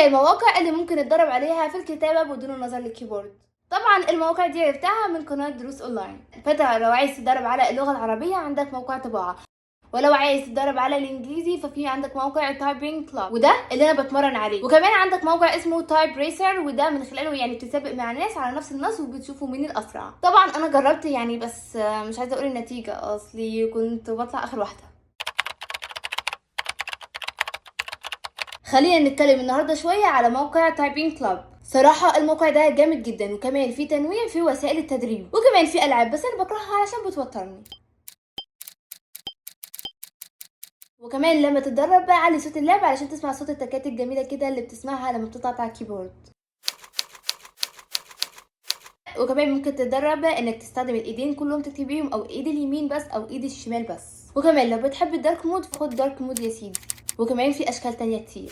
هي المواقع اللي ممكن تدرب عليها في الكتابة بدون النظر للكيبورد. طبعا المواقع دي عرفتها من قناة دروس اونلاين. فانت لو عايز تدرب على اللغة العربية عندك موقع طباعة، ولو عايز تدرب على الانجليزي ففي عندك موقع تايبينج كلاب وده اللي انا بتمرن عليه، وكمان عندك موقع اسمه تايب ريسر وده من خلاله يعني بتسابق مع ناس على نفس النص وبتشوفوا مين الاسرع. طبعا انا جربت يعني بس مش عايزه اقول النتيجه اصلي كنت بطلع اخر واحده. خلينا نتكلم النهارده شويه على موقع تايبينج كلاب. صراحه الموقع ده جامد جدا وكمان فيه تنويع في وسائل التدريب وكمان فيه العاب بس انا بكرهها علشان بتوترني. وكمان لما تتدرب بقى علي صوت اللعب علشان تسمع صوت التكات الجميله كده اللي بتسمعها لما بتضغط على الكيبورد. وكمان ممكن تتدرب انك تستخدم الايدين كلهم تكتب بيهم او ايد اليمين بس او ايد الشمال بس. وكمان لو بتحب الدارك مود فخد دارك مود يا سيدي. وكمان في اشكال تانية كتير.